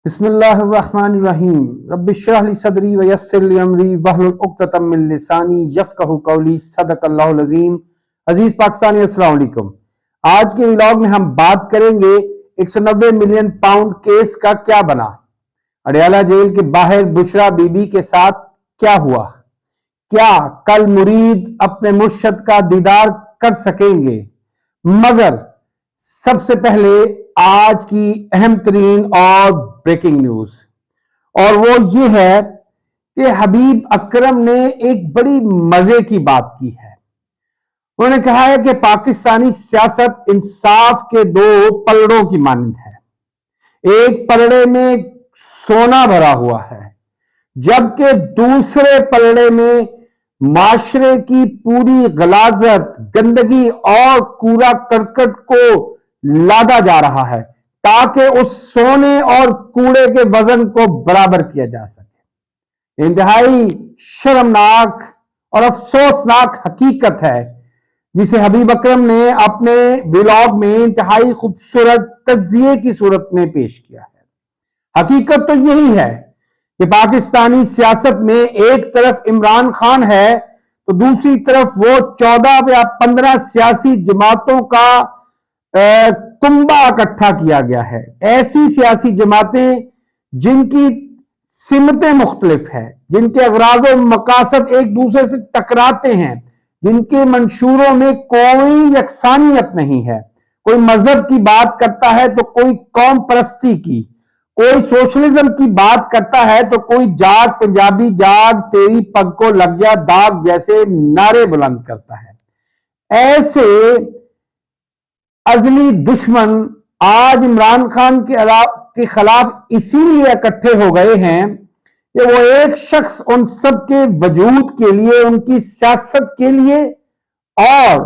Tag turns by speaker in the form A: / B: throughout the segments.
A: بسم اللہ الرحمن الرحیم رب اشرح لی صدری ویسر لی امری واحلل عقدۃ من لسانی یفقہوا قولی صدق اللہ العظیم۔ عزیز پاکستانی السلام علیکم۔ آج کے ولاگ میں ہم بات کریں گے 190 ملین پاؤنڈ کیس کا کیا بنا، اڈیالہ جیل کے باہر بشرا بی بی کے ساتھ کیا ہوا، کیا کل مرید اپنے مرشد کا دیدار کر سکیں گے، مگر سب سے پہلے آج کی اہم ترین اور بریکنگ نیوز، اور وہ یہ ہے کہ حبیب اکرم نے ایک بڑی مزے کی بات کی ہے۔ انہوں نے کہا ہے کہ پاکستانی سیاست انصاف کے دو پلڑوں کی مانند ہے، ایک پلڑے میں سونا بھرا ہوا ہے جبکہ دوسرے پلڑے میں معاشرے کی پوری غلاظت، گندگی اور کوڑا کرکٹ کو لادا جا رہا ہے تاکہ اس سونے اور کوڑے کے وزن کو برابر کیا جا سکے۔ انتہائی شرمناک اور افسوسناک حقیقت ہے جسے حبیب اکرم نے اپنے ولاگ میں انتہائی خوبصورت تجزیے کی صورت میں پیش کیا ہے۔ حقیقت تو یہی ہے کہ پاکستانی سیاست میں ایک طرف عمران خان ہے تو دوسری طرف وہ 14 یا 15 سیاسی جماعتوں کا کنبہ اکٹھا کیا گیا ہے۔ ایسی سیاسی جماعتیں جن کی سمتیں مختلف ہیں، جن کے اغراض و مقاصد ایک دوسرے سے ٹکراتے ہیں، جن کے منشوروں میں کوئی یکسانیت نہیں ہے، کوئی مذہب کی بات کرتا ہے تو کوئی قوم پرستی کی، کوئی سوشلزم کی بات کرتا ہے تو کوئی جاگ پنجابی جاگ تیری پگ کو لگ گیا داغ جیسے نعرے بلند کرتا ہے۔ ایسے ازلی دشمن آج عمران خان کے خلاف اسی لیے اکٹھے ہو گئے ہیں کہ وہ ایک شخص ان سب کے وجود کے لیے، ان کی سیاست کے لیے اور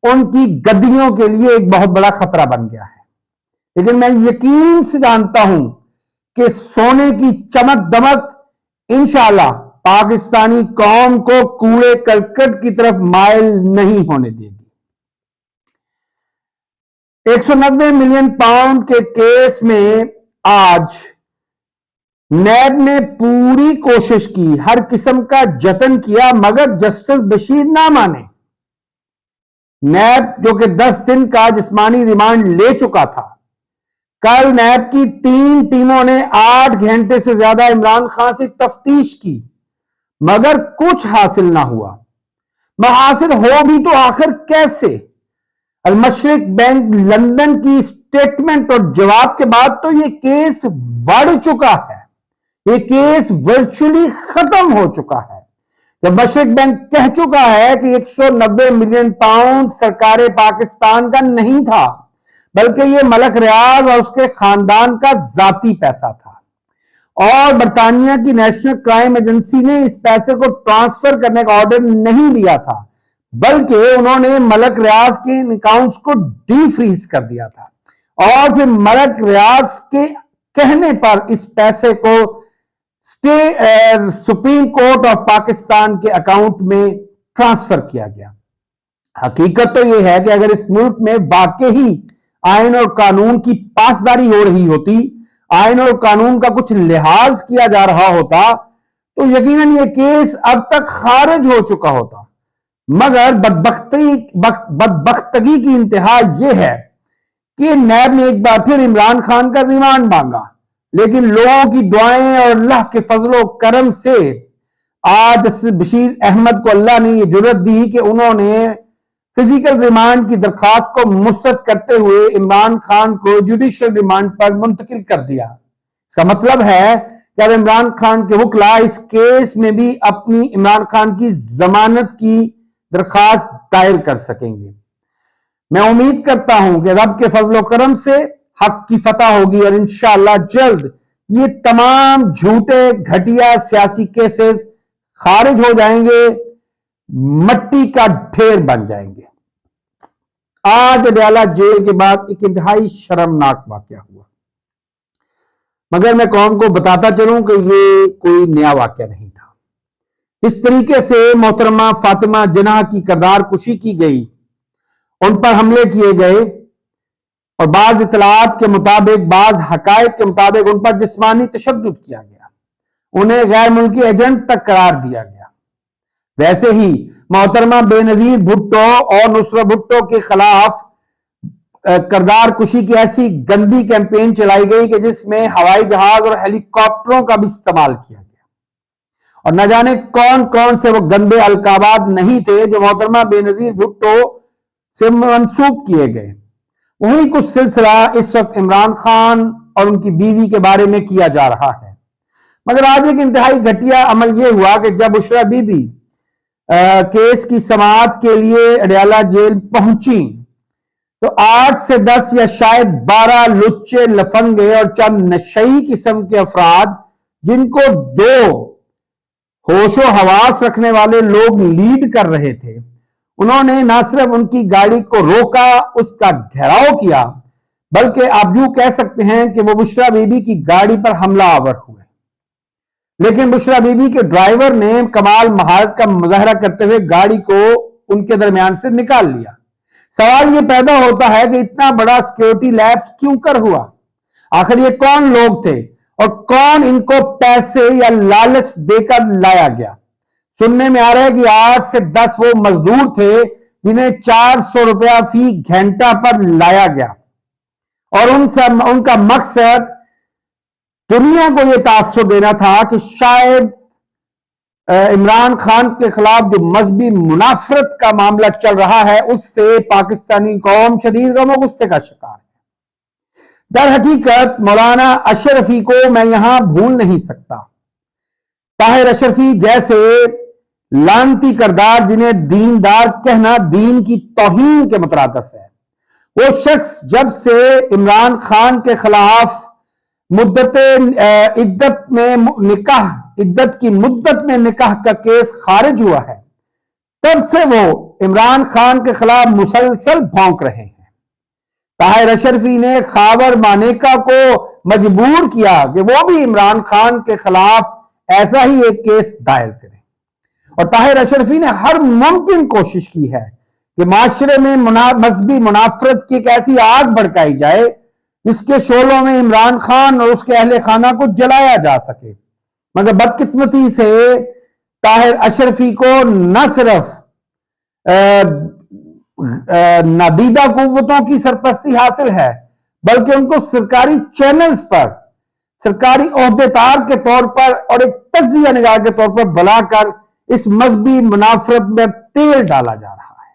A: ان کی گدیوں کے لیے ایک بہت بڑا خطرہ بن گیا ہے۔ لیکن میں یقین سے جانتا ہوں کہ سونے کی چمک دمک انشاءاللہ پاکستانی قوم کو کوڑے کرکٹ کی طرف مائل نہیں ہونے دے گی۔ 190 ملین پاؤنڈ کے کیس میں آج نیب نے پوری کوشش کی، ہر قسم کا جتن کیا، مگر جسٹس بشیر نہ مانے۔ نیب جو کہ 10 دن کا جسمانی ریمانڈ لے چکا تھا، کل نیب کی 3 ٹیموں نے 8 گھنٹے سے زیادہ عمران خان سے تفتیش کی، مگر کچھ حاصل نہ ہوا۔ حاصل ہو بھی تو آخر کیسے؟ المشرق بینک لندن کی سٹیٹمنٹ اور جواب کے بعد تو یہ کیس بڑھ چکا ہے، یہ کیس ورچولی ختم ہو چکا ہے۔ جب مشرق بینک کہہ چکا ہے کہ 190 ملین پاؤنڈ سرکار پاکستان کا نہیں تھا بلکہ یہ ملک ریاض اور اس کے خاندان کا ذاتی پیسہ تھا، اور برطانیہ کی نیشنل کرائم ایجنسی نے اس پیسے کو ٹرانسفر کرنے کا آرڈر نہیں دیا تھا بلکہ انہوں نے ملک ریاض کے اکاؤنٹس کو ڈی فریز کر دیا تھا، اور پھر ملک ریاض کے کہنے پر اس پیسے کو سپریم کورٹ آف پاکستان کے اکاؤنٹ میں ٹرانسفر کیا گیا۔ حقیقت تو یہ ہے کہ اگر اس ملک میں واقعی آئین اور قانون کی پاسداری ہو رہی ہوتی، آئین اور قانون کا کچھ لحاظ کیا جا رہا ہوتا تو یقیناً یہ کیس اب تک خارج ہو چکا ہوتا، مگر بدبختگی کی انتہا یہ ہے کہ نیب نے ایک بار پھر عمران خان کا ریمانڈ مانگا، لیکن لوگوں کی دعائیں اور اللہ کے فضل و کرم سے آج بشیر احمد کو اللہ نے یہ جرأت دی کہ انہوں نے فزیکل ریمانڈ کی درخواست کو مسترد کرتے ہوئے عمران خان کو جوڈیشل ریمانڈ پر منتقل کر دیا۔ اس کا مطلب ہے کہ اب عمران خان کے وکلاء اس کیس میں بھی اپنی عمران خان کی ضمانت کی درخواست دائر کر سکیں گے۔ میں امید کرتا ہوں کہ رب کے فضل و کرم سے حق کی فتح ہوگی اور انشاءاللہ جلد یہ تمام جھوٹے گھٹیا سیاسی کیسز خارج ہو جائیں گے، مٹی کا ڈھیر بن جائیں گے۔ آج اڈیالہ جیل کے بعد ایک انتہائی شرمناک واقعہ ہوا، مگر میں قوم کو بتاتا چلوں کہ یہ کوئی نیا واقعہ نہیں تھا۔ اس طریقے سے محترمہ فاطمہ جناح کی کردار کشی کی گئی، ان پر حملے کیے گئے اور بعض اطلاعات کے مطابق، بعض حقائق کے مطابق ان پر جسمانی تشدد کیا گیا، انہیں غیر ملکی ایجنٹ تک قرار دیا گیا۔ ویسے ہی محترمہ بے نظیر بھٹو اور نصرت بھٹو کے خلاف کردار کشی کی ایسی گندی کیمپین چلائی گئی کہ جس میں ہوائی جہاز اور ہیلی کاپٹروں کا بھی استعمال کیا گیا، اور نہ جانے کون کون سے وہ گندے القابات نہیں تھے جو محترمہ بے نظیر بھٹو سے منسوب کیے گئے۔ وہی کچھ سلسلہ اس وقت عمران خان اور ان کی بیوی کے بارے میں کیا جا رہا ہے، مگر آج ایک انتہائی گھٹیا عمل یہ ہوا کہ جب بشریٰ بی بی کیس کی سماعت کے لیے اڈیالہ جیل پہنچی تو 8 سے 10 یا شاید 12 لچے لفنگے اور چند نشئی قسم کے افراد، جن کو 2 ہوش و حواس رکھنے والے لوگ لیڈ کر رہے تھے، انہوں نے نہ صرف ان کی گاڑی کو روکا، اس کا گھیراؤ کیا، بلکہ آپ یوں کہہ سکتے ہیں کہ وہ بشریٰ بی بی کی گاڑی پر حملہ آور ہوئے۔ لیکن بشریٰ بی بی کے ڈرائیور نے کمال مہارت کا مظاہرہ کرتے ہوئے گاڑی کو ان کے درمیان سے نکال لیا۔ سوال یہ پیدا ہوتا ہے کہ اتنا بڑا سیکیورٹی لیپس کیوں کر ہوا؟ آخر یہ کون لوگ تھے اور کون ان کو پیسے یا لالچ دے کر لایا گیا؟ سننے میں آ رہا ہے کہ 8 سے 10 وہ مزدور تھے جنہیں 400 روپیہ فی گھنٹہ پر لایا گیا، اور ان کا مقصد دنیا کو یہ تاثر دینا تھا کہ شاید عمران خان کے خلاف جو مذہبی منافرت کا معاملہ چل رہا ہے اس سے پاکستانی قوم شدید غم و غصے کا شکار ہے۔ در حقیقت مولانا اشرفی کو میں یہاں بھول نہیں سکتا۔ طاہر اشرفی جیسے لعنتی کردار جنہیں دیندار کہنا دین کی توہین کے مترادف ہے، وہ شخص جب سے عمران خان کے خلاف عدت کی مدت میں نکاح کا کیس خارج ہوا ہے، تب سے وہ عمران خان کے خلاف مسلسل بھونک رہے ہیں۔ طاہر اشرفی نے خاور مانیکا کو مجبور کیا کہ وہ بھی عمران خان کے خلاف ایسا ہی ایک کیس دائر کرے، اور طاہر اشرفی نے ہر ممکن کوشش کی ہے کہ معاشرے میں مذہبی منافرت کی ایک ایسی آگ بھڑکائی جائے جس کے شعلوں میں عمران خان اور اس کے اہل خانہ کو جلایا جا سکے، مگر بدقسمتی سے طاہر اشرفی کو نہ صرف نادیدہ قوتوں کی سرپرستی حاصل ہے، بلکہ ان کو سرکاری چینلز پر سرکاری عہدیدار کے طور پر اور ایک تجزیہ نگار کے طور پر بلا کر اس مذہبی منافرت میں تیل ڈالا جا رہا ہے۔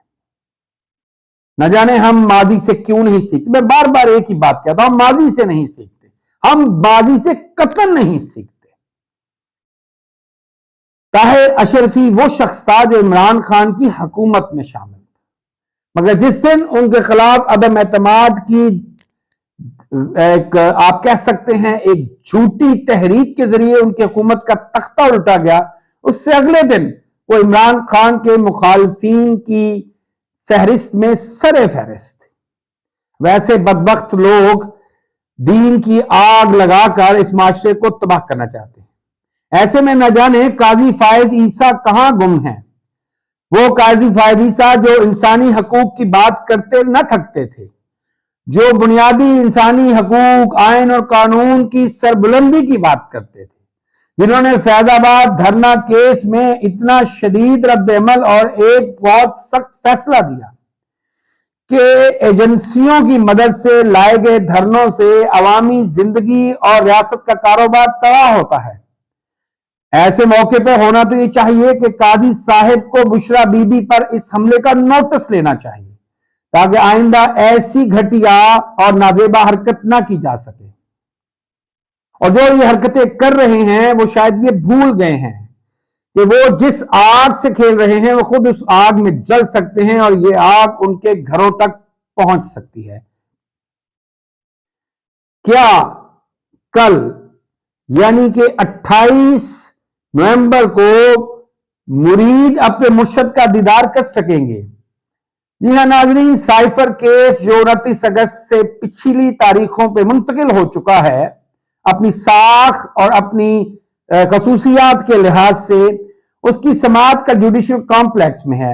A: نہ جانے ہم ماضی سے کیوں نہیں سیکھتے۔ میں بار بار ایک ہی بات کہتا ہوں، ہم ماضی سے نہیں سیکھتے، ہم ماضی سے قطعاً نہیں سیکھتے۔ طاہر اشرفی وہ شخص تھا جو عمران خان کی حکومت میں شامل تھا، مگر جس دن ان کے خلاف عدم اعتماد کی آپ کہہ سکتے ہیں ایک جھوٹی تحریک کے ذریعے ان کی حکومت کا تختہ الٹا گیا، اس سے اگلے دن وہ عمران خان کے مخالفین کی فہرست میں سر فہرست تھے۔ ویسے بدبخت لوگ دین کی آگ لگا کر اس معاشرے کو تباہ کرنا چاہتے ہیں۔ ایسے میں نہ جانے قاضی فائز عیسیٰ کہاں گم ہیں، وہ قاضی فائز عیسیٰ جو انسانی حقوق کی بات کرتے نہ تھکتے تھے، جو بنیادی انسانی حقوق، آئین اور قانون کی سربلندی کی بات کرتے تھے، جنہوں نے فیض آباد دھرنا کیس میں اتنا شدید رد عمل اور ایک بہت سخت فیصلہ دیا کہ ایجنسیوں کی مدد سے لائے گئے دھرنوں سے عوامی زندگی اور ریاست کا کاروبار تباہ ہوتا ہے۔ ایسے موقع پہ ہونا تو یہ چاہیے کہ قاضی صاحب کو بشریٰ بی بی پر اس حملے کا نوٹس لینا چاہیے تاکہ آئندہ ایسی گھٹیا اور نازیبا حرکت نہ کی جا سکے، اور جو یہ حرکتیں کر رہے ہیں وہ شاید یہ بھول گئے ہیں کہ وہ جس آگ سے کھیل رہے ہیں وہ خود اس آگ میں جل سکتے ہیں اور یہ آگ ان کے گھروں تک پہنچ سکتی ہے۔ کیا کل یعنی کہ 28 نومبر کو مرید اپنے مرشد کا دیدار کر سکیں گے؟ جی ہاں ناظرین، سائفر کیس جو 29 اگست سے پچھلی تاریخوں پہ منتقل ہو چکا ہے، اپنی ساخ اور اپنی خصوصیات کے لحاظ سے اس کی سماعت کا جوڈیشل کمپلیکس میں ہے،